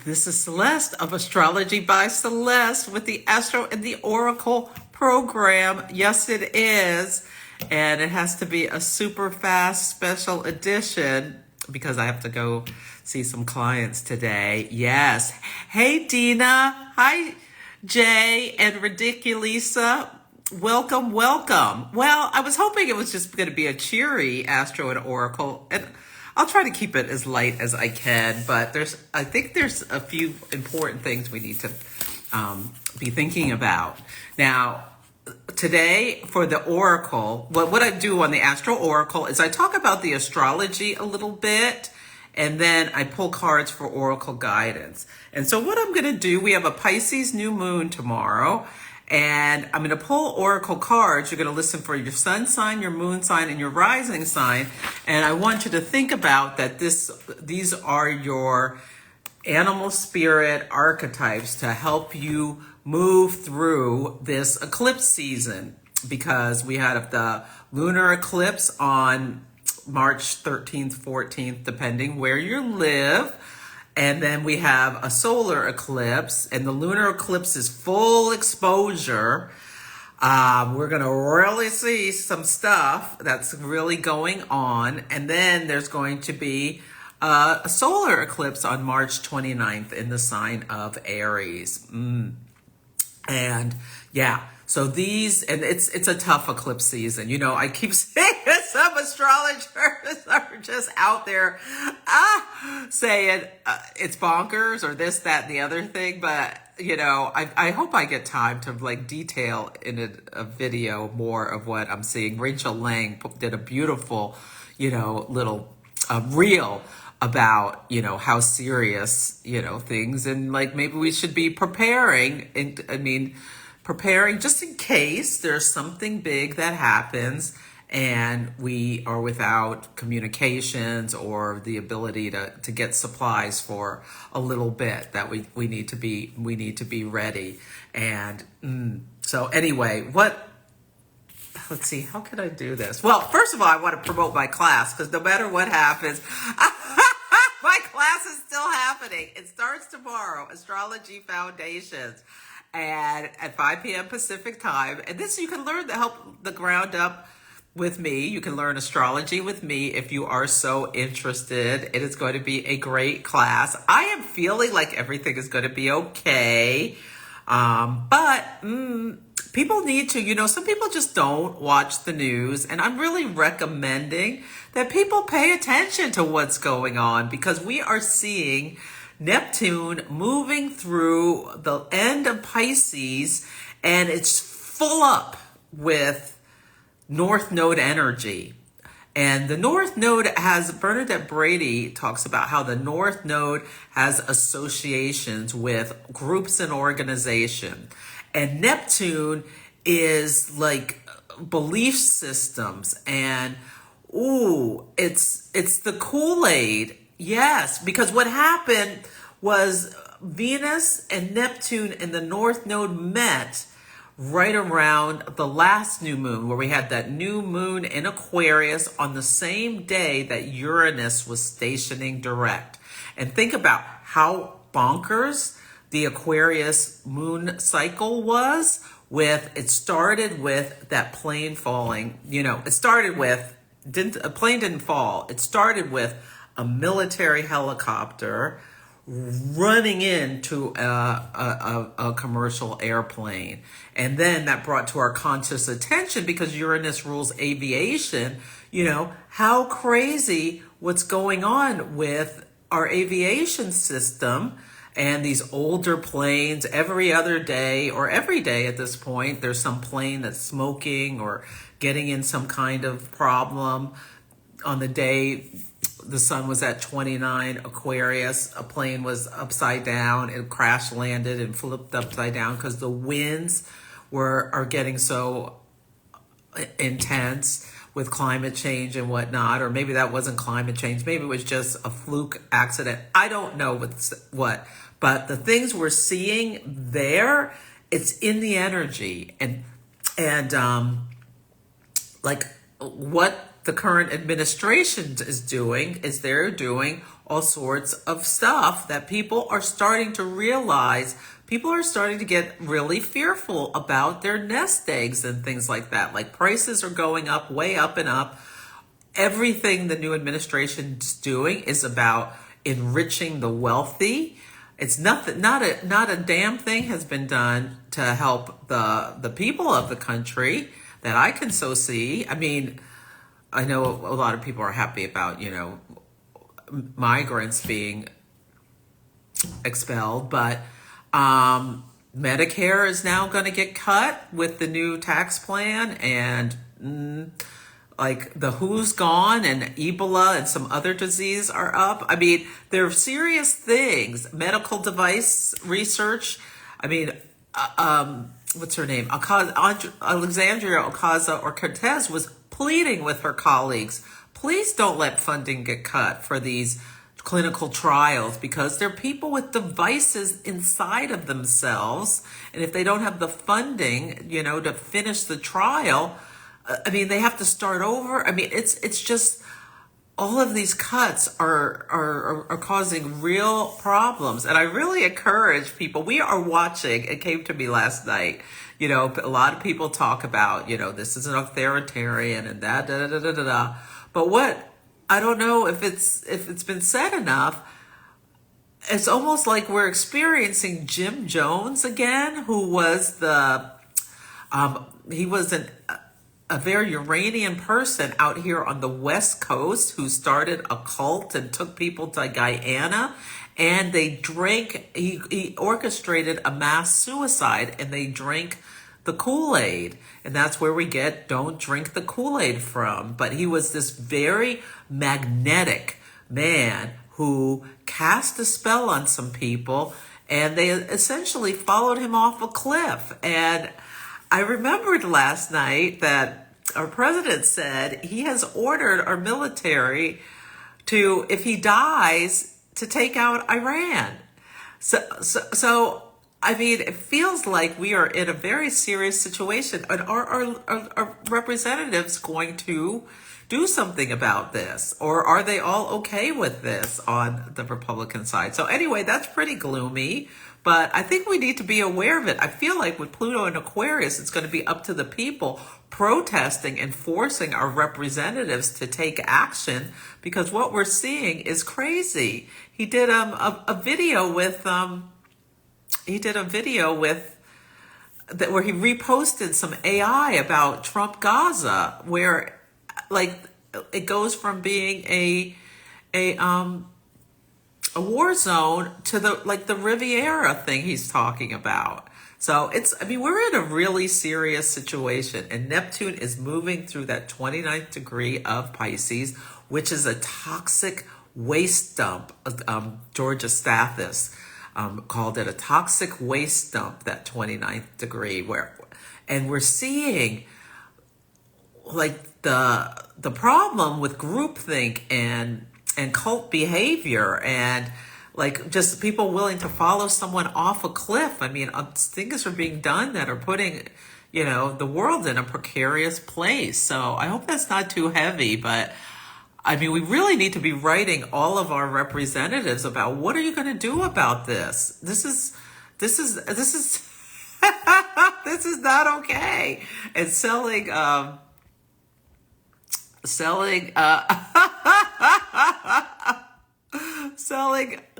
This is Celeste of Astrology by Celeste with the Astro and the Oracle program. Yes, it is. And it has to be a super fast special edition because I have to go see some clients today. Yes. Hey, Dina. Hi, Jay and Ridiculisa. Welcome, welcome. Well, I was hoping it was just going to be a cheery Astro and Oracle, and I'll try to keep it as light as I can, but I think there's a few important things we need to be thinking about. Now, today for the Oracle, what I do on the Astro Oracle is I talk about the astrology a little bit, and then I pull cards for Oracle guidance. And so what I'm going to do, we have a Pisces New Moon tomorrow, and I'm going to pull Oracle cards. You're going to listen for your sun sign, your moon sign, and your rising sign. And I want you to think about that these are your animal spirit archetypes to help you move through this eclipse season, because we had the lunar eclipse on March 13th, 14th, depending where you live. And then we have a solar eclipse, and the lunar eclipse is full exposure. We're going to really see some stuff that's really going on. And then there's going to be a solar eclipse on March 29th in the sign of Aries. And yeah, so it's a tough eclipse season. You know, I keep saying some astrologers are just out there saying it's bonkers or this, that, and the other thing. But, you know, I hope I get time to like detail in a video more of what I'm seeing. Rachel Lang did a beautiful, little reel about, how serious, things, and like maybe we should be preparing. And preparing just in case there's something big that happens and we are without communications or the ability to get supplies for a little bit, that we need to be ready. And so anyway, let's see, how can I do this? Well, first of all, I want to promote my class, because no matter what happens, my class is still happening. It starts tomorrow, Astrology Foundations, and at 5 p.m. Pacific time. And this, you can learn to help the ground up with me. You can learn astrology with me if you are so interested. It is going to be a great class. I am feeling like everything is going to be okay. But people need to, some people just don't watch the news. And I'm really recommending that people pay attention to what's going on, because we are seeing Neptune moving through the end of Pisces, and it's full up with North Node energy. And the North Node Bernadette Brady talks about how the North Node has associations with groups and organization. And Neptune is like belief systems, and it's the Kool-Aid. Yes, because what happened was Venus and Neptune in the North Node met right around the last new moon, where we had that new moon in Aquarius on the same day that Uranus was stationing direct. And think about how bonkers the Aquarius moon cycle was. It started with that plane falling. A plane didn't fall. It started with a military helicopter running into a commercial airplane. And then that brought to our conscious attention, because Uranus rules aviation, how crazy what's going on with our aviation system. And these older planes, every other day or every day at this point, there's some plane that's smoking or getting in some kind of problem. On the day the sun was at 29 Aquarius, a plane was upside down. It crash landed and flipped upside down because the winds are getting so intense with climate change and whatnot. Or maybe that wasn't climate change. Maybe it was just a fluke accident. I don't know what. But the things we're seeing there, it's in the energy. And like what the current administration is doing is they're doing all sorts of stuff that people are starting to realize. People are starting to get really fearful about their nest eggs and things like that. Like prices are going up, way up and up. Everything the new administration is doing is about enriching the wealthy. It's nothing, not a damn thing has been done to help the people of the country that I can so see. I mean, I know a lot of people are happy about, migrants being expelled, but Medicare is now going to get cut with the new tax plan, and like the WHO's gone, and Ebola and some other disease are up. I mean, there are serious things. Medical device research. I mean, what's her name? Alexandria Ocasio-Cortez was pleading with her colleagues, please don't let funding get cut for these clinical trials, because they're people with devices inside of themselves. And if they don't have the funding, to finish the trial, I mean, they have to start over. I mean, it's just all of these cuts are causing real problems. And I really encourage people. We are watching. It came to me last night. A lot of people talk about, this is an authoritarian and that, da, da, da, da, da, da. But what, I don't know if it's been said enough. It's almost like we're experiencing Jim Jones again, who was he was a very Uranian person out here on the West Coast who started a cult and took people to Guyana, and he orchestrated a mass suicide, and they drank the Kool-Aid. And that's where we get don't drink the Kool-Aid from. But he was this very magnetic man who cast a spell on some people, and they essentially followed him off a cliff. And I remembered last night that our president said he has ordered our military to, if he dies, to take out Iran. So I mean, it feels like we are in a very serious situation. And are representatives going to do something about this? Or are they all okay with this on the Republican side? So anyway, that's pretty gloomy. But I think we need to be aware of it. I feel like with Pluto and Aquarius, it's going to be up to the people protesting and forcing our representatives to take action, because what we're seeing is crazy. He did a video with where he reposted some AI about Trump Gaza, where like it goes from being a war zone to the Riviera thing he's talking about. So we're in a really serious situation, and Neptune is moving through that 29th degree of Pisces, which is a toxic waste dump. Georgia Stathis called it a toxic waste dump, that 29th degree, and we're seeing like the problem with groupthink and cult behavior, and like just people willing to follow someone off a cliff. I mean, things are being done that are putting, the world in a precarious place. So I hope that's not too heavy, but I mean, we really need to be writing all of our representatives about what are you going to do about this? This is this is not okay. And selling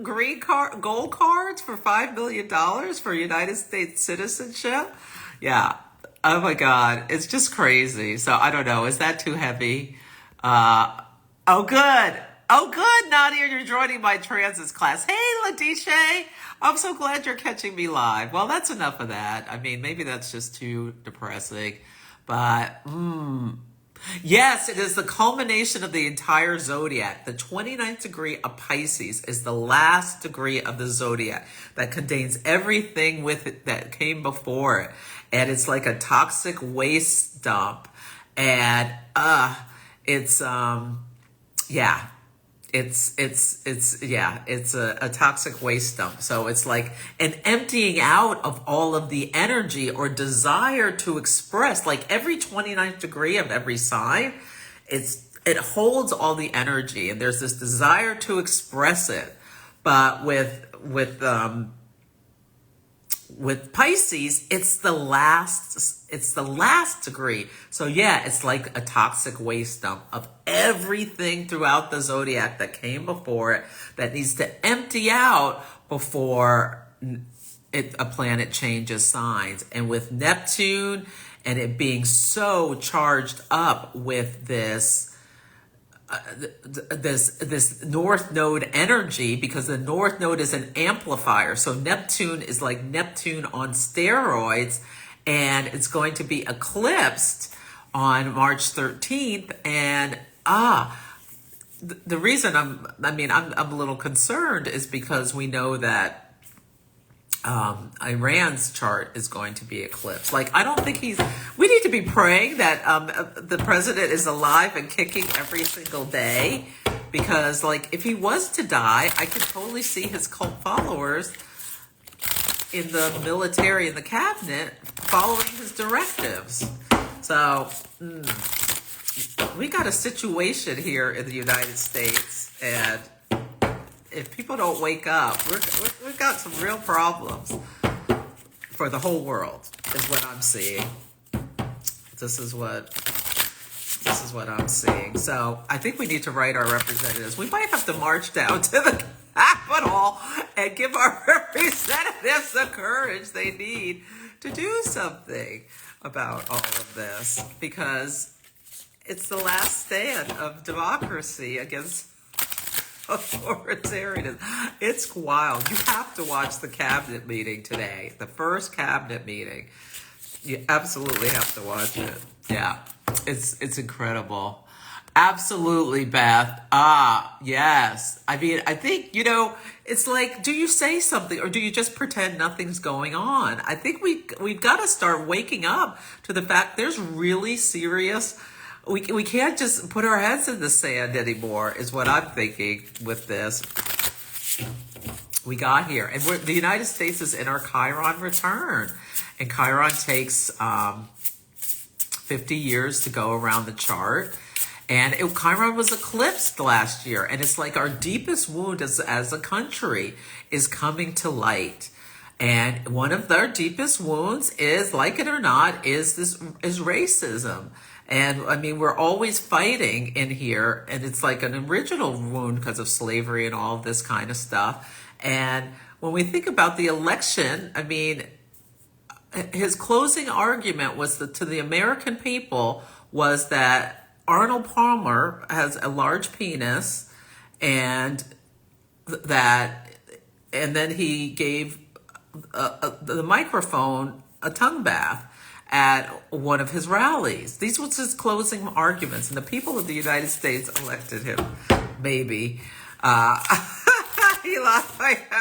gold cards for $5 million for United States citizenship. Yeah. Oh my God. It's just crazy. So I don't know. Is that too heavy? Oh, good. Oh, good, Nadia. You're joining my transits class. Hey, Letitia. I'm so glad you're catching me live. Well, that's enough of that. I mean, maybe that's just too depressing. But, yes, it is the culmination of the entire zodiac. The 29th degree of Pisces is the last degree of the zodiac that contains everything with it that came before it. And it's like a toxic waste dump. And it's a toxic waste dump. So it's like an emptying out of all of the energy or desire to express, like every 29th degree of every sign. It's it holds all the energy, and there's this desire to express it. But with Pisces, it's the last degree. So yeah, it's like a toxic waste dump of everything throughout the zodiac that came before it that needs to empty out before a planet changes signs. And with Neptune and it being so charged up with this this North Node energy, because the North Node is an amplifier. So Neptune is like Neptune on steroids, and it's going to be eclipsed on March 13th. And the reason I'm a little concerned is because we know that Iran's chart is going to be eclipsed. Like, I don't think we need to be praying that the president is alive and kicking every single day, because like if he was to die, I could totally see his cult followers in the military and the cabinet following his directives. So we got a situation here in the United States, and if people don't wake up, we've got some real problems for the whole world, is what I'm seeing. This is what I'm seeing. So I think we need to write our representatives. We might have to march down to the Capitol and give our representatives the courage they need to do something about all of this, because it's the last stand of democracy against authoritarianism. It's wild. You have to watch the cabinet meeting today, the first cabinet meeting. You absolutely have to watch it. Yeah, it's incredible. Absolutely, Beth. Yes. I mean, I think, it's like, do you say something or do you just pretend nothing's going on? I think we've got to start waking up to the fact there's really serious. We can't just put our heads in the sand anymore, is what I'm thinking with this. We got here. And the United States is in our Chiron return. And Chiron takes 50 years to go around the chart. And Chiron was eclipsed last year. And it's like our deepest wound as a country is coming to light. And one of their deepest wounds is, like it or not, is racism. And I mean, we're always fighting in here, and it's like an original wound because of slavery and all of this kind of stuff. And when we think about the election, I mean, his closing argument was to the American people was that Arnold Palmer has a large penis, and then he gave the microphone a tongue bath at one of his rallies. These was his closing arguments, and the people of the United States elected him. Maybe. He laughed like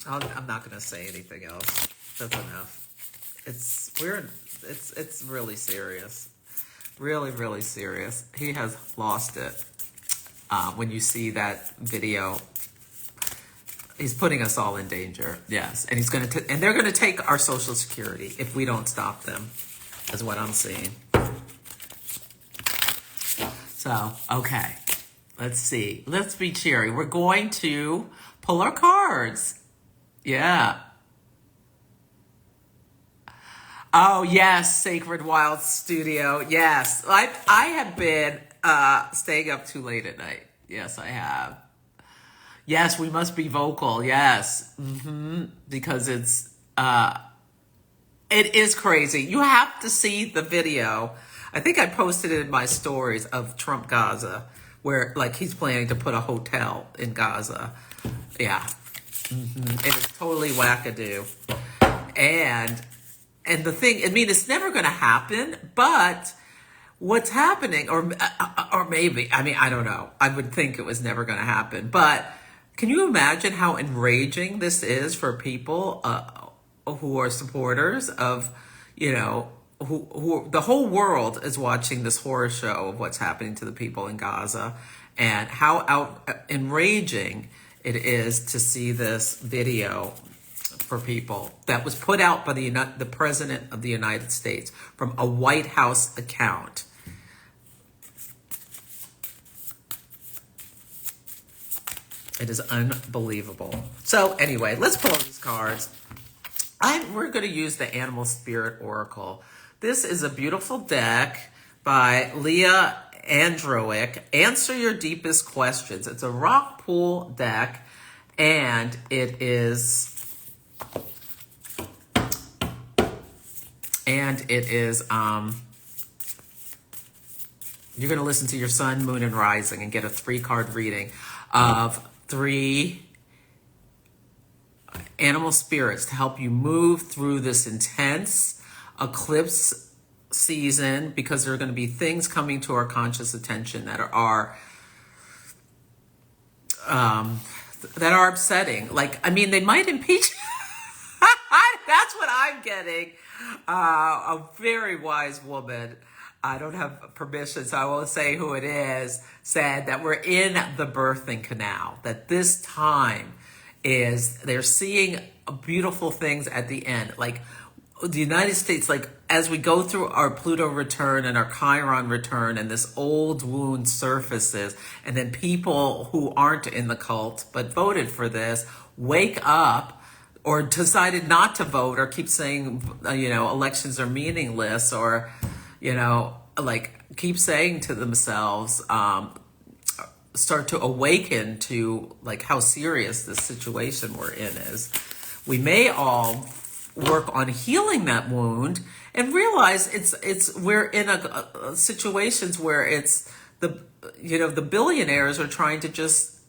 I'm not going to say anything else. That's enough. It's really serious. Really, really serious. He has lost it. When you see that video, he's putting us all in danger. Yes, and and they're going to take our Social Security if we don't stop them, is what I'm seeing. So, okay, let's see. Let's be cheery. We're going to pull our cards. Yeah. Oh, yes, Sacred Wild Studio. Yes, I have been staying up too late at night. Yes, I have. Yes, we must be vocal. Yes. Because it is crazy. You have to see the video. I think I posted it in my stories of Trump Gaza, where like he's planning to put a hotel in Gaza. Yeah. It is totally wackadoo. And the thing, I mean, it's never going to happen, but what's happening, or maybe, I mean, I don't know. I would think it was never going to happen, but can you imagine how enraging this is for people who are supporters of, who the whole world is watching this horror show of what's happening to the people in Gaza, and how enraging it is to see this video for people that was put out by the President of the United States from a White House account. It is unbelievable. So anyway, let's pull these cards. We're going to use the Animal Spirit Oracle. This is a beautiful deck by Lea Androic. Answer your deepest questions. It's a rock pool deck, and it is you're going to listen to your sun, moon, and rising and get a 3-card reading of 3 animal spirits to help you move through this intense eclipse season, because there are going to be things coming to our conscious attention that are upsetting. Like, I mean, they might impeach. That's what I'm getting. A very wise woman, I don't have permission, so I won't say who it is, said that we're in the birthing canal, that this time they're seeing beautiful things at the end. Like the United States, like as we go through our Pluto return and our Chiron return, and this old wound surfaces, and then people who aren't in the cult but voted for this wake up, or decided not to vote, or keep saying, elections are meaningless, or, like keep saying to themselves, start to awaken to like how serious this situation we're in is. We may all work on healing that wound and realize we're in a situations where it's the billionaires are trying to just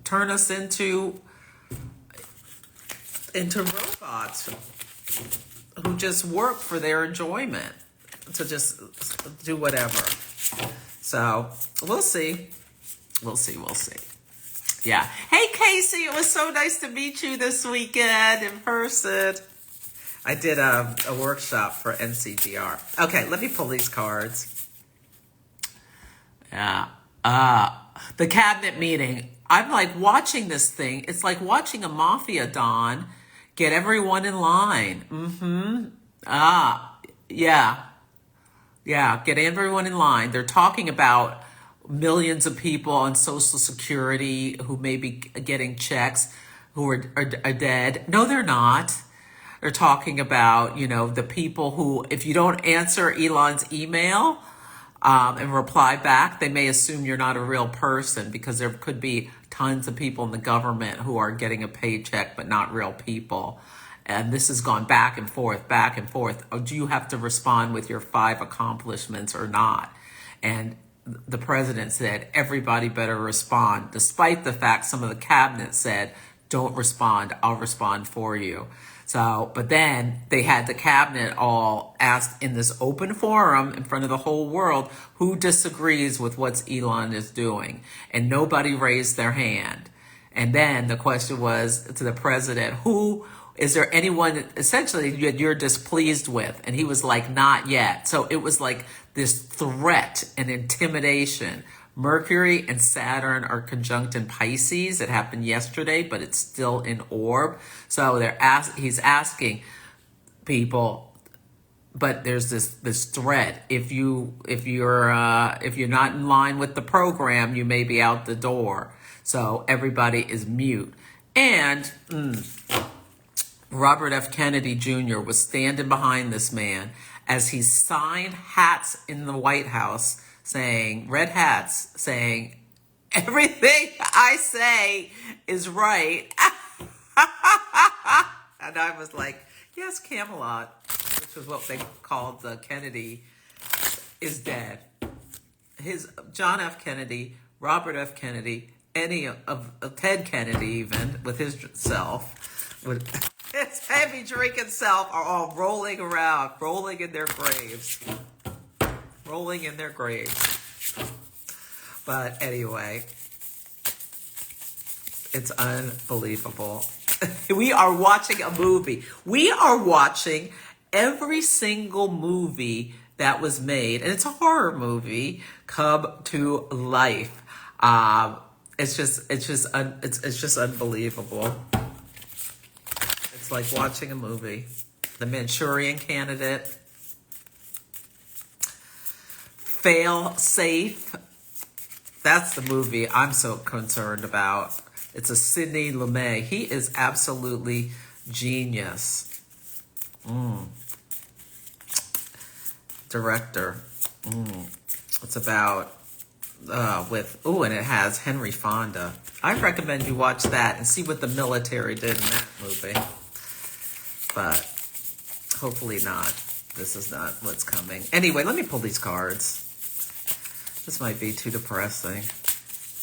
turn us into robots who just work for their enjoyment, to just do whatever. So we'll see. We'll see. Yeah. Hey, Casey, it was so nice to meet you this weekend in person. I did a workshop for NCGR. Okay, let me pull these cards. Yeah. The cabinet meeting. I'm like watching this thing. It's like watching a mafia don get everyone in line. Yeah. Get everyone in line. They're talking about millions of people on Social Security who may be getting checks who are dead. No, they're not. They're talking about, the people who, if you don't answer Elon's email and reply back, they may assume you're not a real person, because there could be tons of people in the government who are getting a paycheck but not real people. And this has gone back and forth. Oh, do you have to respond with your 5 accomplishments or not? And the president said everybody better respond, despite the fact some of the cabinet said, don't respond, I'll respond for you. So, but then they had the cabinet all asked in this open forum in front of the whole world, who disagrees with what Elon is doing? And nobody raised their hand. And then the question was to the president, is there anyone essentially you're displeased with? And he was like, not yet. So it was like this threat and intimidation. Mercury and Saturn are conjunct in Pisces. It happened yesterday, but it's still in orb. So he's asking people, but there's this threat. If you're not in line with the program, you may be out the door. So everybody is mute. And Robert F. Kennedy Jr. was standing behind this man as he signed hats in the White House, saying, red hats, saying, everything I say is right. And I was like, yes, Camelot, which was what they called the Kennedy, is dead. John F. Kennedy, Robert F. Kennedy, any of Ted Kennedy even, with his self, with his heavy drinking self, are all rolling around, rolling in their graves. But anyway, it's unbelievable. We are watching a movie. We are watching every single movie that was made, and it's a horror movie, come to life. It's just unbelievable. It's like watching a movie. The Manchurian Candidate. Fail Safe. That's the movie I'm so concerned about. It's a Sidney Lumet. He is absolutely genius. Director. It's about and it has Henry Fonda. I recommend you watch that and see what the military did in that movie. But hopefully not. This is not what's coming. Anyway, let me pull these cards. This might be too depressing.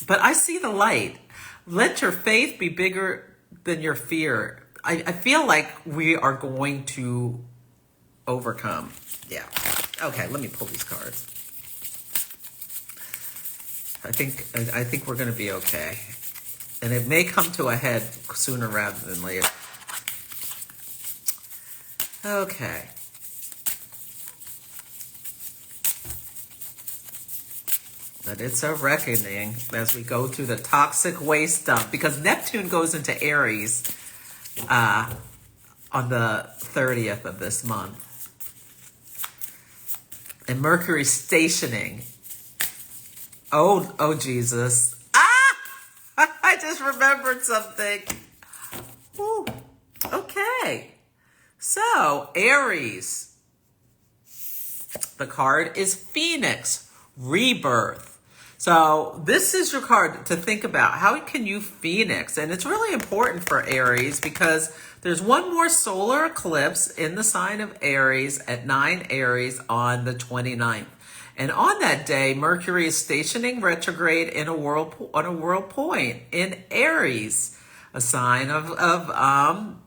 But I see the light. Let your faith be bigger than your fear. I feel like we are going to overcome. Yeah. Okay, let me pull these cards. I think we're going to be okay. And it may come to a head sooner rather than later. Okay. But it's a reckoning as we go through the toxic waste dump, because Neptune goes into Aries on the 30th of this month. And Mercury stationing. Oh Jesus. I just remembered something. Ooh. Okay. So, Aries. The card is Phoenix, Rebirth. So this is your card to think about. How can you Phoenix? And it's really important for Aries because there's one more solar eclipse in the sign of Aries at 9 Aries on the 29th. And on that day, Mercury is stationing retrograde in a world point in Aries, a sign of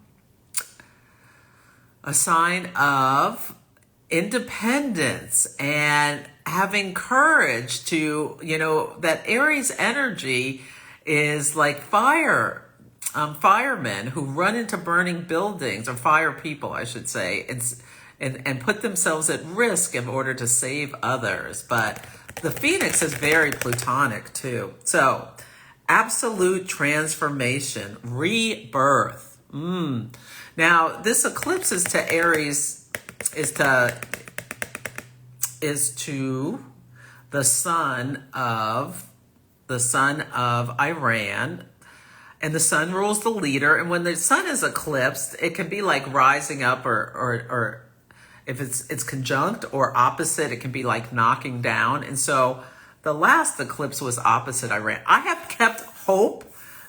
independence and having courage to, that Aries energy is like firemen who run into burning buildings, or fire people, I should say, and put themselves at risk in order to save others. But the Phoenix is very Plutonic too. So absolute transformation, rebirth. Now this eclipse is to Aries, is to the sun of Iran, and the sun rules the leader. And when the sun is eclipsed, it can be like rising up, or if it's conjunct or opposite, it can be like knocking down. And so the last eclipse was opposite Iran. I have kept hope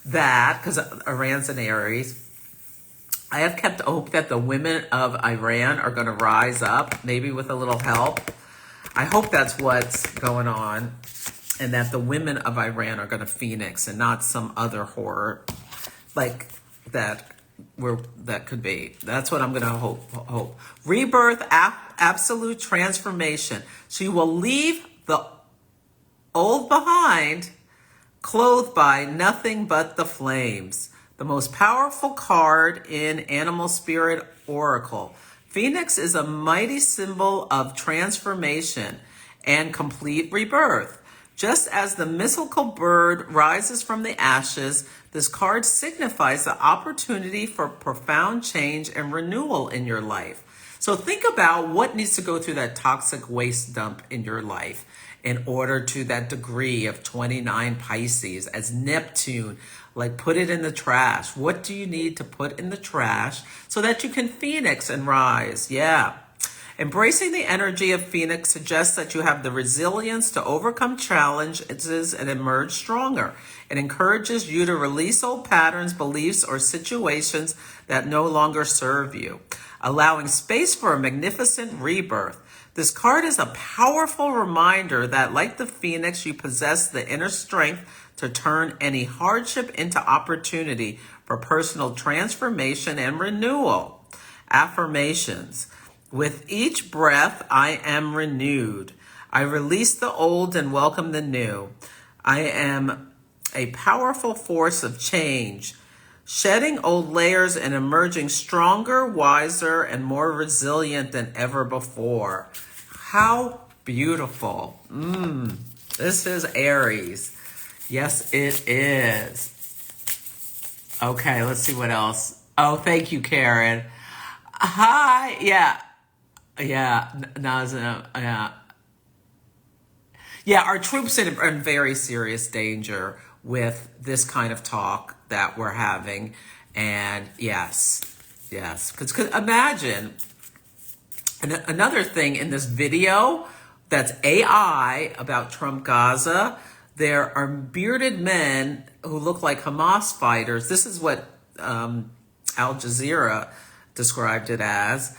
that, because Iran's in Aries, I have kept hope that the women of Iran are going to rise up, maybe with a little help. I hope that's what's going on, and that the women of Iran are going to Phoenix and not some other horror like that could be. That's what I'm going to hope. Rebirth, absolute transformation. She will leave the old behind, clothed by nothing but the flames. The most powerful card in Animal Spirit Oracle. Phoenix is a mighty symbol of transformation and complete rebirth. Just as the mystical bird rises from the ashes, this card signifies the opportunity for profound change and renewal in your life. So think about what needs to go through that toxic waste dump in your life in order to that degree of 29 Pisces as Neptune. Like, put it in the trash. What do you need to put in the trash so that you can Phoenix and rise? Yeah. Embracing the energy of Phoenix suggests that you have the resilience to overcome challenges and emerge stronger. It encourages you to release old patterns, beliefs, or situations that no longer serve you, allowing space for a magnificent rebirth. This card is a powerful reminder that, like the Phoenix, you possess the inner strength to turn any hardship into opportunity for personal transformation and renewal. Affirmations. With each breath, I am renewed. I release the old and welcome the new. I am a powerful force of change, shedding old layers and emerging stronger, wiser, and more resilient than ever before. How beautiful. This is Aries. Yes, it is. Okay, let's see what else. Oh, thank you, Karen. Hi. Yeah. Yeah. Nazim. Yeah. Yeah. Our troops are in very serious danger with this kind of talk that we're having. And yes, yes. Because imagine another thing in this video that's AI about Trump Gaza. There are bearded men who look like Hamas fighters. This is what Al Jazeera described it as,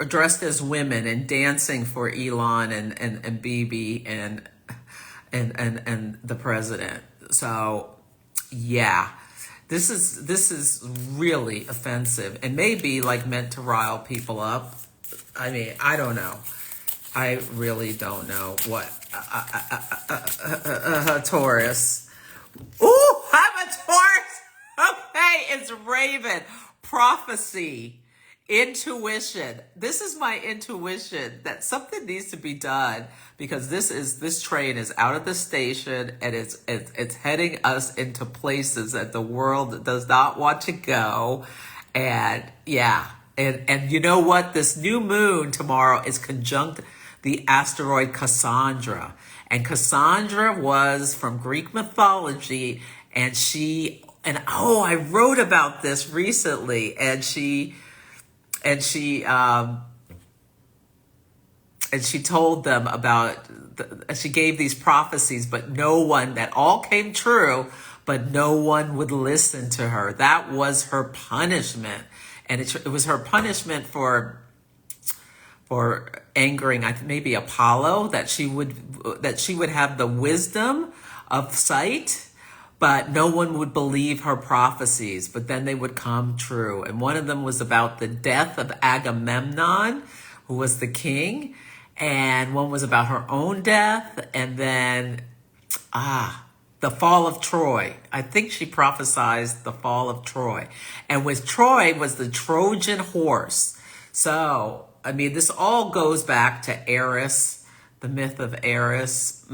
dressed as women and dancing for Elon and Bibi and the president. So, yeah, this is really offensive and maybe like meant to rile people up. I mean, I don't know. I really don't know what Taurus. Ooh, I'm a Taurus. Okay, it's Raven. Prophecy, intuition. This is my intuition that something needs to be done because this train is out of the station and it's heading us into places that the world does not want to go. And yeah, and you know what? This new moon tomorrow is conjunct the asteroid Cassandra. And Cassandra was from Greek mythology, and I wrote about this recently, and she told them about, she gave these prophecies, but that all came true, but no one would listen to her. That was her punishment. And it was her punishment for angering, maybe Apollo, that she would have the wisdom of sight, but no one would believe her prophecies, but then they would come true. And one of them was about the death of Agamemnon, who was the king, and one was about her own death, and then the fall of Troy. I think she prophesied the fall of Troy. And with Troy was the Trojan horse. So, I mean, this all goes back to Aries, the myth of Aries.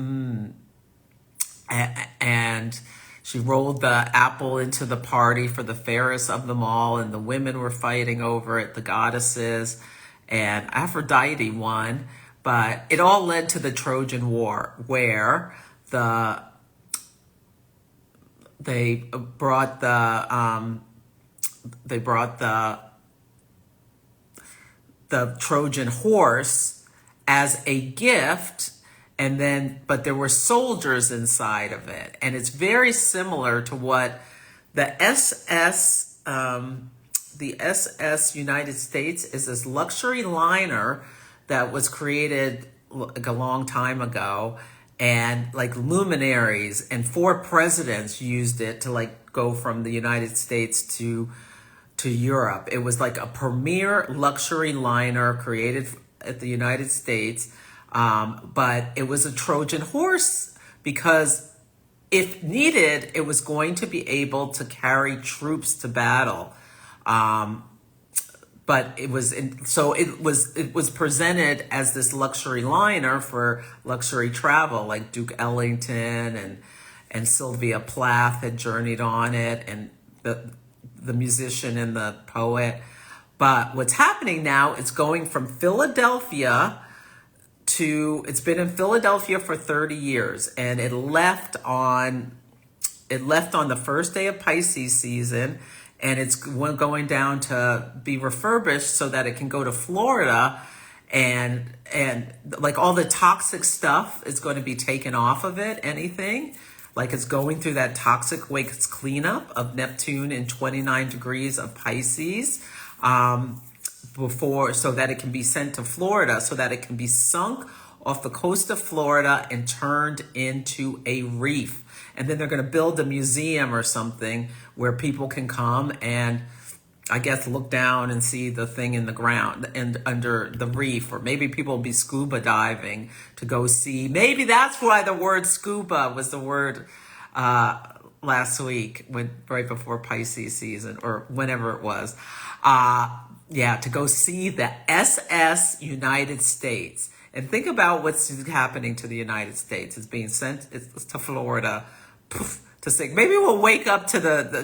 And she rolled the apple into the party for the fairest of them all, and the women were fighting over it, the goddesses, and Aphrodite won. But it all led to the Trojan War, where they brought the Trojan horse as a gift, but there were soldiers inside of it. And it's very similar to what the SS United States is, this luxury liner that was created like a long time ago, and like luminaries and 4 presidents used it to like go from the United States to Europe. It was like a premier luxury liner created at the United States, but it was a Trojan horse because if needed, it was going to be able to carry troops to battle. But it was presented as this luxury liner for luxury travel, like Duke Ellington and Sylvia Plath had journeyed on it, and the musician and the poet. But what's happening now, it's going from Philadelphia it's been in Philadelphia for 30 years, and it left on the first day of Pisces season, and it's going down to be refurbished so that it can go to Florida, and like all the toxic stuff is going to be taken off of it, anything. Like it's going through that toxic waste cleanup of Neptune in 29 degrees of Pisces so that it can be sent to Florida, so that it can be sunk off the coast of Florida and turned into a reef. And then they're going to build a museum or something where people can come and, I guess, look down and see the thing in the ground and under the reef. Or maybe people will be scuba diving to go see. Maybe that's why the word scuba was the word last week, right before Pisces season, or whenever it was. To go see the SS United States. And think about what's happening to the United States. It's being sent to Florida to sing. Maybe we'll wake up to the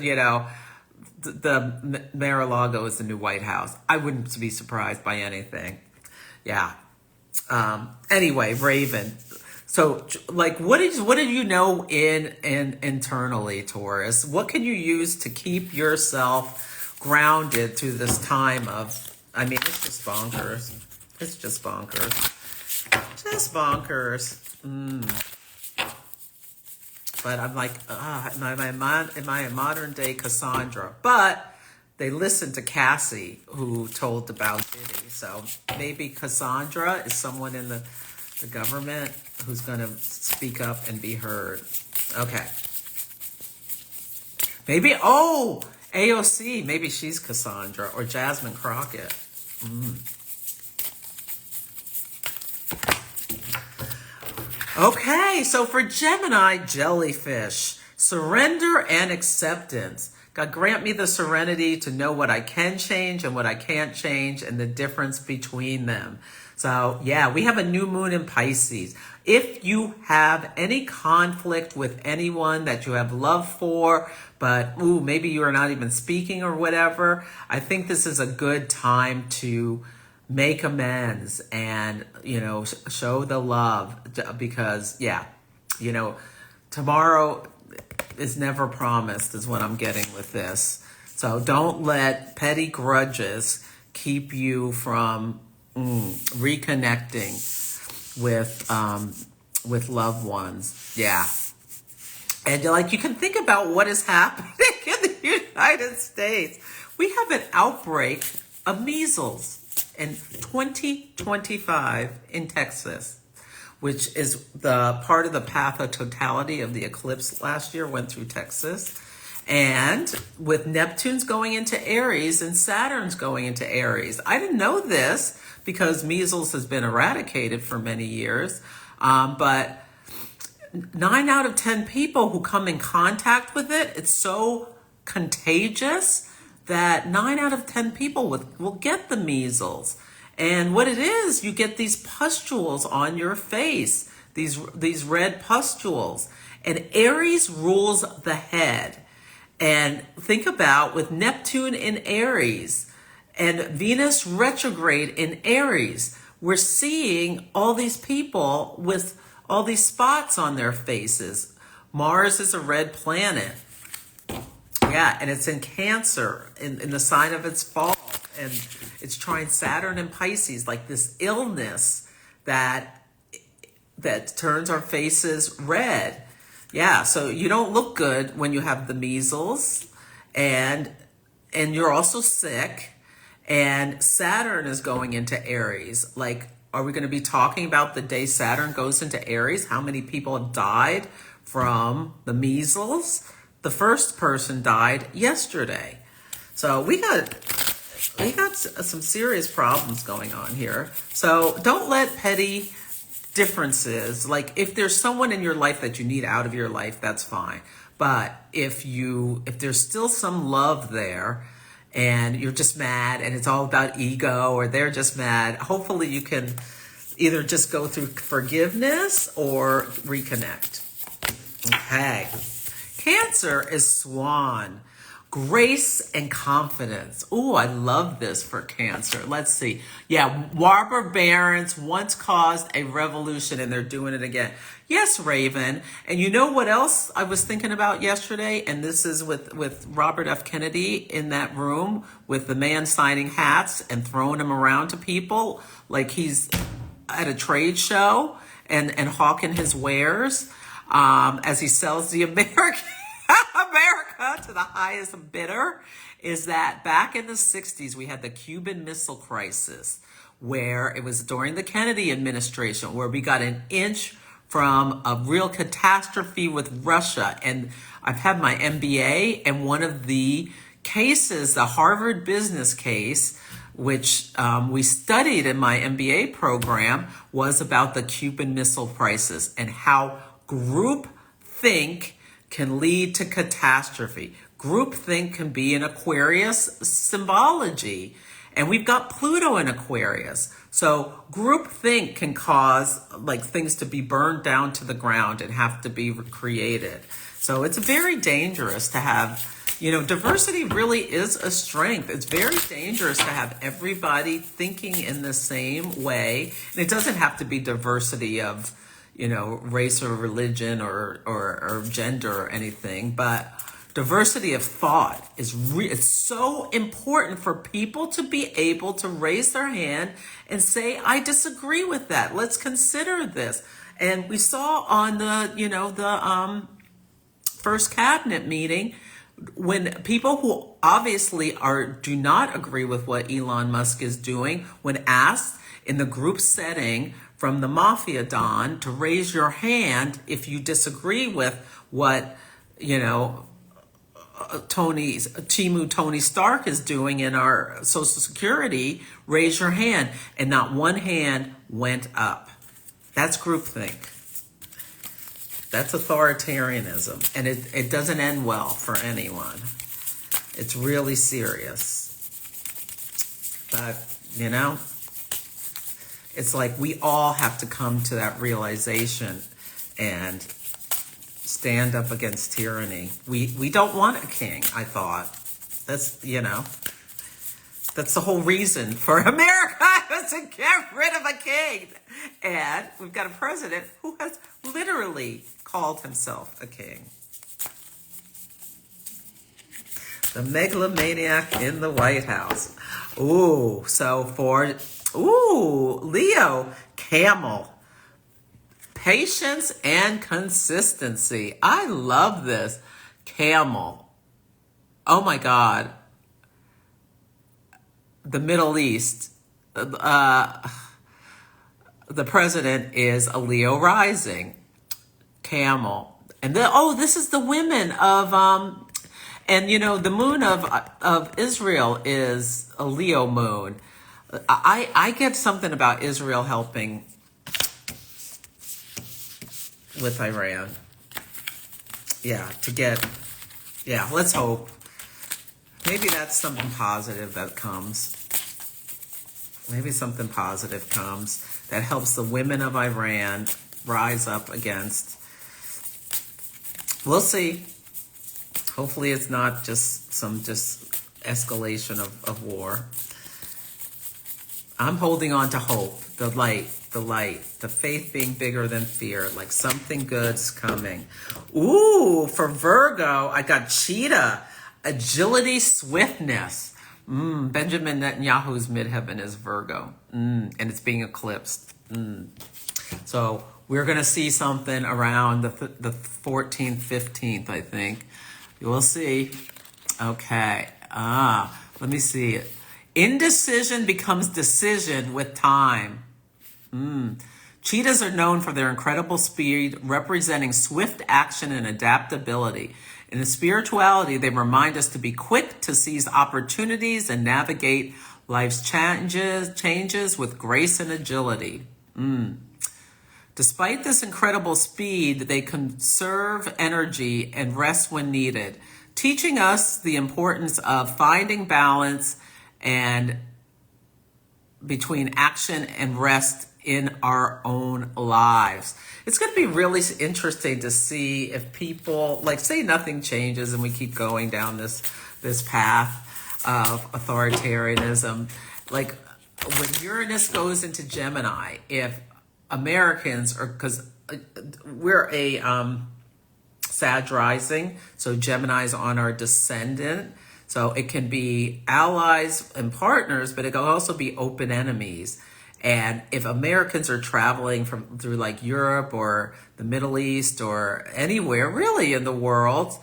the Mar-a-Lago is the new White House. I wouldn't be surprised by anything. Yeah. Anyway, Raven. So, like, what do you know internally, Taurus? What can you use to keep yourself grounded through this time of? I mean, it's just bonkers. It's just bonkers. Just bonkers. But I'm like, am I a modern day Cassandra? But they listened to Cassie, who told about Diddy. So maybe Cassandra is someone in the government who's going to speak up and be heard. Okay. Maybe, AOC, maybe she's Cassandra, or Jasmine Crockett. Okay, so for Gemini, Jellyfish, surrender and acceptance. God, grant me the serenity to know what I can change and what I can't change and the difference between them. So yeah, we have a new moon in Pisces. If you have any conflict with anyone that you have love for, but maybe you are not even speaking or whatever, I think this is a good time to make amends and, show the love, because tomorrow is never promised is what I'm getting with this. So don't let petty grudges keep you from reconnecting with loved ones. Yeah. And you can think about what is happening in the United States. We have an outbreak of measles in 2025 in Texas, which is the part of the path of totality of the eclipse last year went through Texas. And with Neptune's going into Aries and Saturn's going into Aries. I didn't know this because measles has been eradicated for many years. But 9 out of 10 people who come in contact with it, it's so contagious that 9 out of 10 people will get the measles. And what it is, you get these pustules on your face, these red pustules. And Aries rules the head. And think about with Neptune in Aries and Venus retrograde in Aries, we're seeing all these people with all these spots on their faces. Mars is a red planet. Yeah, and it's in Cancer, in the sign of its fall. And it's trying Saturn and Pisces, like this illness that turns our faces red. Yeah, so you don't look good when you have the measles, and you're also sick, and Saturn is going into Aries. Like, are we going to be talking about the day Saturn goes into Aries? How many people have died from the measles? The first person died yesterday. So we got some serious problems going on here. So don't let petty differences, like if there's someone in your life that you need out of your life, that's fine. But if there's still some love there and you're just mad and it's all about ego, or they're just mad, hopefully you can either just go through forgiveness or reconnect. Okay. Cancer is Swan. Grace and confidence. Ooh, I love this for Cancer. Let's see. Yeah, robber barons once caused a revolution and they're doing it again. Yes, Raven. And you know what else I was thinking about yesterday? And this is with Robert F. Kennedy in that room with the man signing hats and throwing them around to people like he's at a trade show and hawking his wares as he sells the America to the highest bidder. Is that back in the 60s, we had the Cuban Missile Crisis, where it was during the Kennedy administration, where we got an inch from a real catastrophe with Russia. And I've had my MBA, and one of the cases, the Harvard business case, which we studied in my MBA program, was about the Cuban Missile Crisis and how groupthink can lead to catastrophe. Groupthink can be in Aquarius symbology, and we've got Pluto in Aquarius. So groupthink can cause like things to be burned down to the ground and have to be recreated. So it's very dangerous to have You know, diversity really is a strength. It's very dangerous to have everybody thinking in the same way. And it doesn't have to be diversity of, you know, race or religion or gender or anything, but diversity of thought is it's so important for people to be able to raise their hand and say, I disagree with that. Let's consider this. And we saw on the, you know, the first cabinet meeting, when people who obviously do not agree with what Elon Musk is doing, when asked in the group setting from the Mafia Don to raise your hand if you disagree with what, you know, Tony Stark is doing in our Social Security, raise your hand. And not one hand went up. That's groupthink. That's authoritarianism. And it doesn't end well for anyone. It's really serious. But, you know, it's like we all have to come to that realization and stand up against tyranny. We don't want a king, I thought. That's, you know, that's the whole reason for America was to get rid of a king. And we've got a president who has literally called himself a king. The megalomaniac in the White House. Ooh, so for, Leo, Camel. Patience and consistency. I love this. Camel. Oh my God. The Middle East. The president is a Leo rising. Camel. And this is the women of, and you know, the moon of Israel is a Leo moon. I get something about Israel helping with Iran. Let's hope. Maybe that's something positive that comes. Maybe something positive comes that helps the women of Iran rise up against. We'll see. Hopefully it's not just some escalation of war. I'm holding on to hope, the light, the faith being bigger than fear, like something good's coming. Ooh, for Virgo, I got Cheetah, agility, swiftness. Benjamin Netanyahu's midheaven is Virgo, and it's being eclipsed. So we're going to see something around the 14th, 15th, I think. We'll see. Okay. Let me see it. Indecision becomes decision with time. Cheetahs are known for their incredible speed, representing swift action and adaptability. In spirituality, they remind us to be quick to seize opportunities and navigate life's changes with grace and agility. Despite this incredible speed, they conserve energy and rest when needed, teaching us the importance of finding balance and between action and rest in our own lives. It's going to be really interesting to see if people, like, say nothing changes and we keep going down this path of authoritarianism. Like when Uranus goes into Gemini, if Americans are, because we're a Sag rising, so Gemini's on our descendant. So it can be allies and partners, but it can also be open enemies. And if Americans are traveling through like Europe or the Middle East or anywhere really in the world,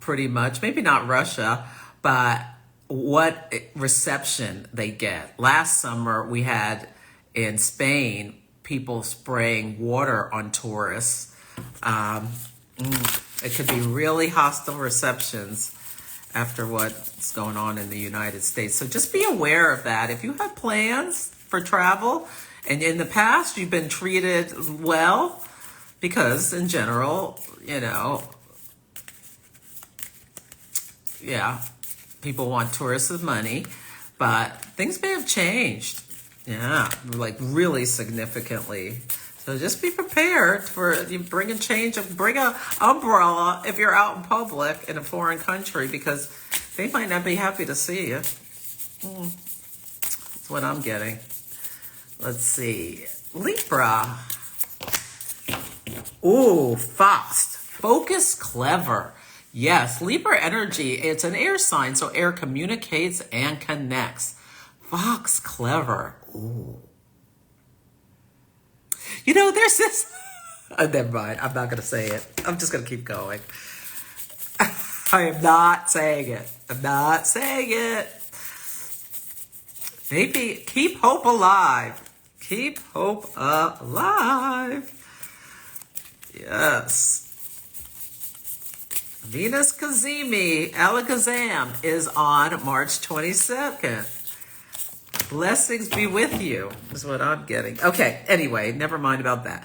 pretty much, maybe not Russia, but what reception they get. Last summer we had in Spain people spraying water on tourists. It could be really hostile receptions after what's going on in the United States. So just be aware of that. If you have plans for travel and in the past you've been treated well, because in general, you know, people want tourists' money, but things may have changed. Yeah, like really significantly. So just be prepared for you bring a change. Bring a umbrella if you're out in public in a foreign country, because they might not be happy to see you. That's what I'm getting. Let's see. Libra. Ooh, Fox. Focus, clever. Yes, Libra energy. It's an air sign, so air communicates and connects. Fox, clever. Ooh. You know, there's this. Never mind. I'm not going to say it. I'm just going to keep going. I am not saying it. I'm not saying it. Maybe keep hope alive. Keep hope alive. Yes. Venus Kazemi Alakazam is on March 22nd. Blessings be with you, is what I'm getting. Okay, anyway, never mind about that.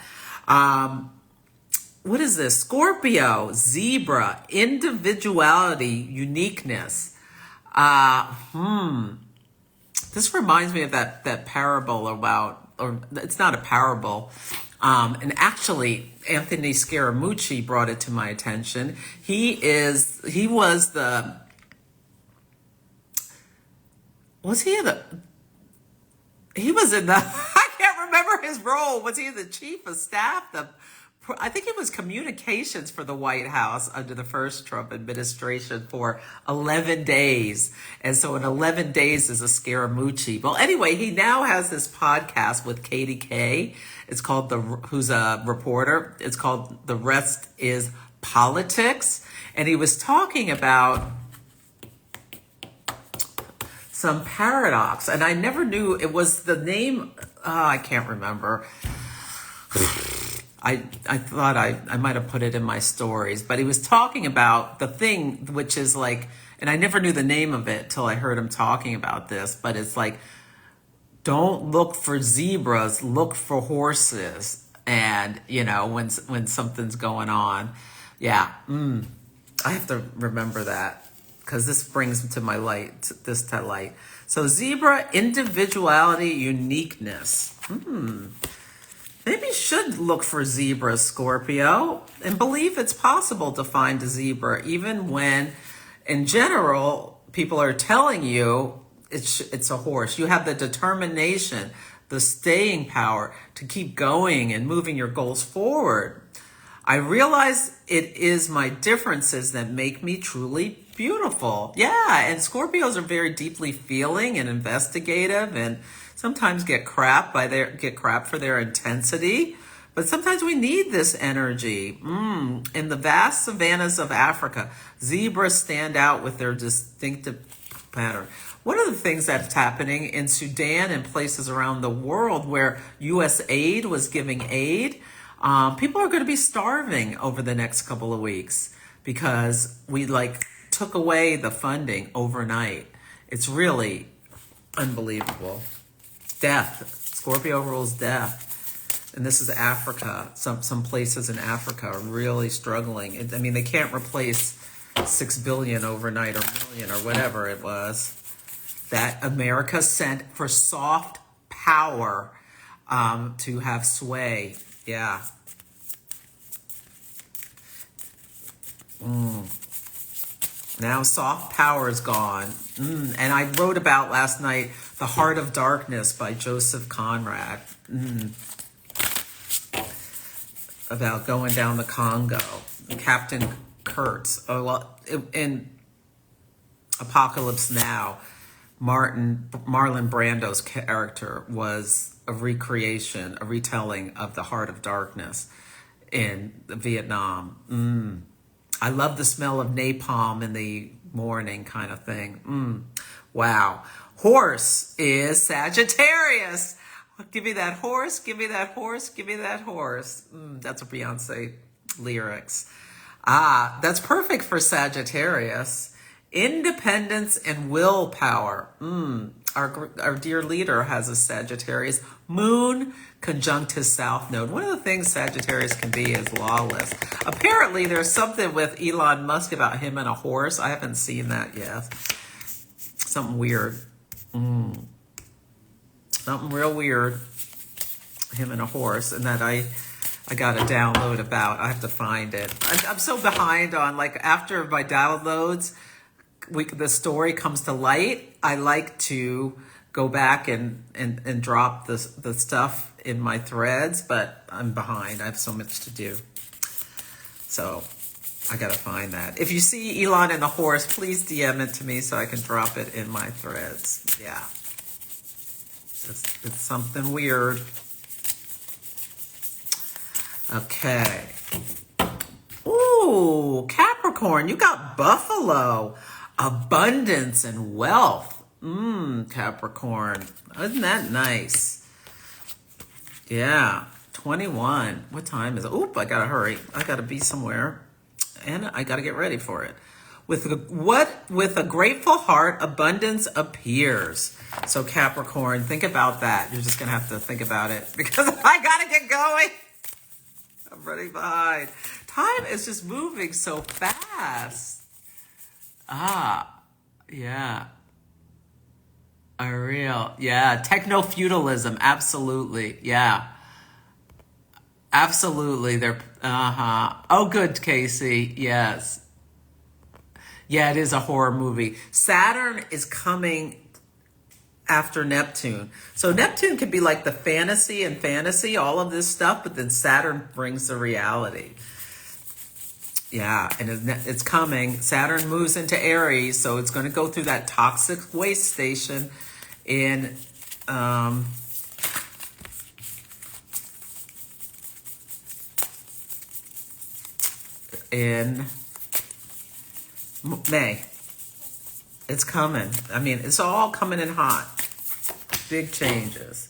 What is this? Scorpio, Zebra, Individuality, Uniqueness. This reminds me of that parable about, or it's not a parable. And actually, Anthony Scaramucci brought it to my attention. He was he was in the, I can't remember his role. Was he the chief of staff? I think it was communications for the White House under the first Trump administration for 11 days. And so in 11 days is a Scaramucci. Well, anyway, he now has this podcast with Katie Kay. It's called who's a reporter. It's called The Rest is Politics. And he was talking about some paradox. And I never knew it was the name. I can't remember. I thought I might have put it in my stories, but he was talking about the thing, which is like, and I never knew the name of it till I heard him talking about this, but it's like, don't look for zebras, look for horses. And, you know, when something's going on. Yeah. I have to remember that because this brings to my light, to light. So zebra, individuality, uniqueness. Maybe you should look for zebras, Scorpio, and believe it's possible to find a zebra, even when, in general, people are telling you it's a horse. You have the determination, the staying power to keep going and moving your goals forward. I realize it is my differences that make me truly beautiful. Yeah, and Scorpios are very deeply feeling and investigative, and sometimes get crap for their intensity, but sometimes we need this energy. In the vast savannas of Africa, zebras stand out with their distinctive pattern. One of the things that's happening in Sudan and places around the world where U.S. aid was giving aid, people are going to be starving over the next couple of weeks because we took away the funding overnight. It's really unbelievable. Death. Scorpio rules death. And this is Africa. Some places in Africa are really struggling. I mean, they can't replace 6 billion overnight or million or whatever it was that America sent for soft power to have sway. Yeah. Now soft power is gone. And I wrote about last night The Heart of Darkness by Joseph Conrad. About going down the Congo. Captain Kurtz. In Apocalypse Now, Marlon Brando's character was a recreation, a retelling of The Heart of Darkness in Vietnam. I love the smell of napalm in the morning kind of thing. Wow. Horse is Sagittarius. Give me that horse, give me that horse, give me that horse. That's a Beyonce lyrics. That's perfect for Sagittarius. Independence and willpower. Our dear leader has a Sagittarius. Moon conjunct his south node. One of the things Sagittarius can be is lawless. Apparently, there's something with Elon Musk about him and a horse. I haven't seen that yet. Something weird. Something real weird. him and a horse, and that I got to download about. I have to find it. I'm so behind on, like, after my downloads, the story comes to light. I like to go back and drop the stuff in my threads, but I'm behind. I have so much to do. So I got to find that. If you see Elon and the horse, please DM it to me so I can drop it in my threads. Yeah. It's something weird. Okay. Ooh, Capricorn, you got Buffalo. Abundance and wealth. Capricorn. Isn't that nice? Yeah. 21. What time is it? Oop, I gotta hurry. I gotta be somewhere. And I gotta get ready for it. With a grateful heart, abundance appears. So Capricorn, think about that. You're just gonna have to think about it because I gotta get going. I'm running behind. Time is just moving so fast. Yeah. Yeah. Techno-feudalism. Absolutely. Yeah. Absolutely. Oh, good, Casey. Yes. Yeah, it is a horror movie. Saturn is coming after Neptune. So Neptune could be like the fantasy, all of this stuff, but then Saturn brings the reality. Yeah, and it's coming. Saturn moves into Aries, so it's going to go through that toxic waste station in May. It's coming. I mean, it's all coming in hot. Big changes.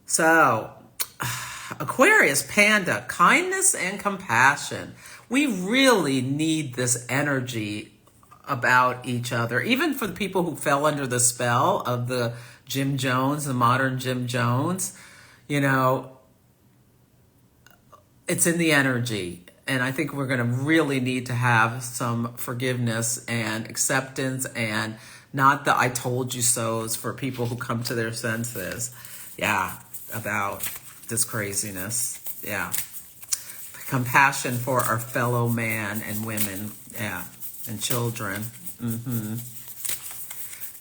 So, Aquarius, Panda, kindness and compassion. We really need this energy about each other, even for the people who fell under the spell of the Jim Jones, the modern Jim Jones. You know, it's in the energy. And I think we're going to really need to have some forgiveness and acceptance and not the I told you so's for people who come to their senses. Yeah, about this craziness. Yeah. Compassion for our fellow man and women. Yeah. And children.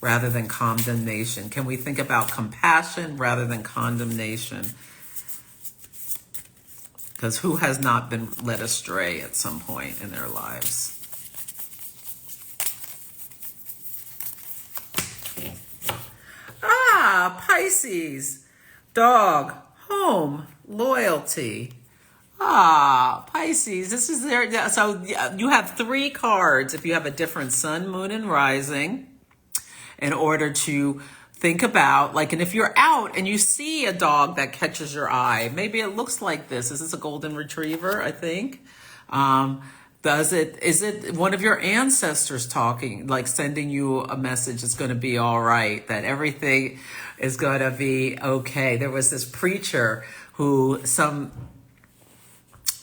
Rather than condemnation. Can we think about compassion rather than condemnation? Because who has not been led astray at some point in their lives? Pisces. Dog. Home. Loyalty. Pisces. This is their... So you have 3 cards if you have a different sun, moon, and rising in order to... think about, like, and if you're out and you see a dog that catches your eye, maybe it looks like this. Is this a golden retriever, I think? Is it one of your ancestors talking, like sending you a message that's going to be all right, that everything is going to be okay? There was this preacher who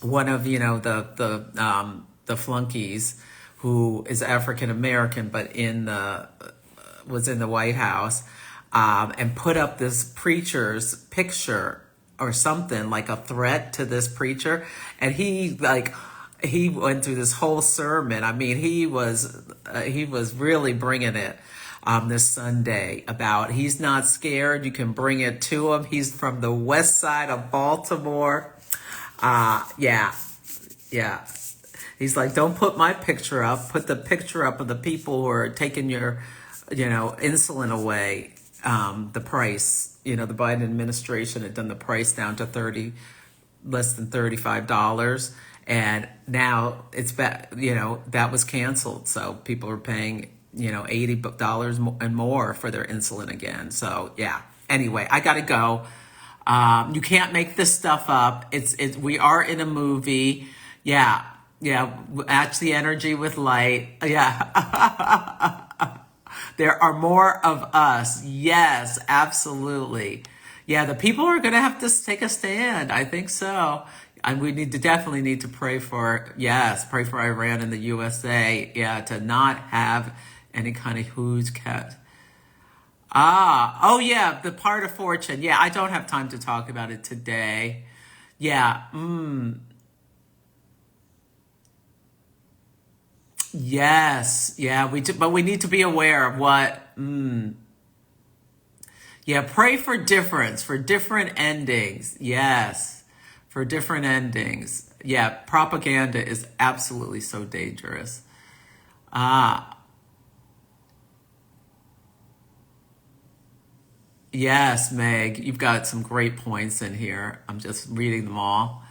one of, the flunkies who is African American, but was in the White House, and put up this preacher's picture or something, like a threat to this preacher. And he went through this whole sermon. I mean, he was really bringing it this Sunday about he's not scared. You can bring it to him. He's from the west side of Baltimore. Yeah. He's like, don't put my picture up. Put the picture up of the people who are taking your, insulin away. The price, the Biden administration had done the price down to less than $35. And now it's that was canceled. So people are paying, $80 and more for their insulin again. So yeah. Anyway, I gotta go. You can't make this stuff up. We are in a movie. Yeah. Match the energy with light. Yeah. There are more of us. Yes, absolutely. Yeah, the people are going to have to take a stand. I think so. And we definitely need to pray for Iran and the USA. Yeah, to not have any kind of huge Ah, oh yeah, the part of fortune. Yeah, I don't have time to talk about it today. Yeah, yes, yeah, we do, but we need to be aware of what. Yeah, pray for different endings. Yes, for different endings. Yeah, propaganda is absolutely so dangerous. Ah, yes, Meg, you've got some great points in here. I'm just reading them all.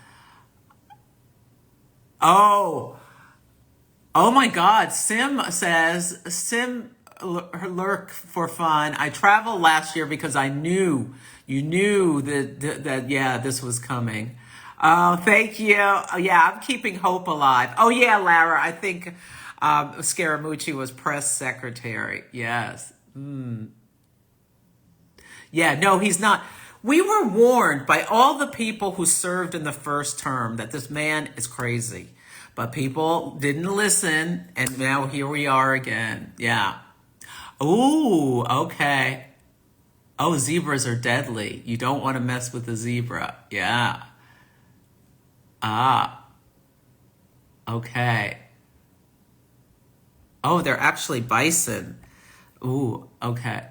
Oh, oh my God. Sim says, lurk for fun. I traveled last year because I knew, you knew that yeah, this was coming. Oh, thank you. Oh, yeah, I'm keeping hope alive. Oh, yeah, Lara, I think Scaramucci was press secretary. Yes. Yeah, no, he's not. We were warned by all the people who served in the first term that this man is crazy. But people didn't listen, and now here we are again. Yeah. Ooh, okay. Oh, zebras are deadly. You don't want to mess with the zebra. Yeah. Ah, okay. Oh, they're actually bison. Ooh, okay.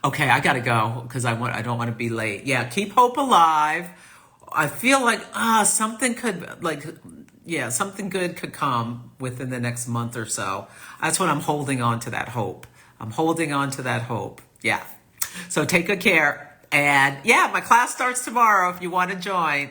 Okay, I gotta go because I don't want to be late. Yeah, keep hope alive. I feel like something could yeah, something good could come within the next month or so. That's what I'm holding on to, that hope. I'm holding on to that hope. Yeah. So take good care. And yeah, my class starts tomorrow if you want to join.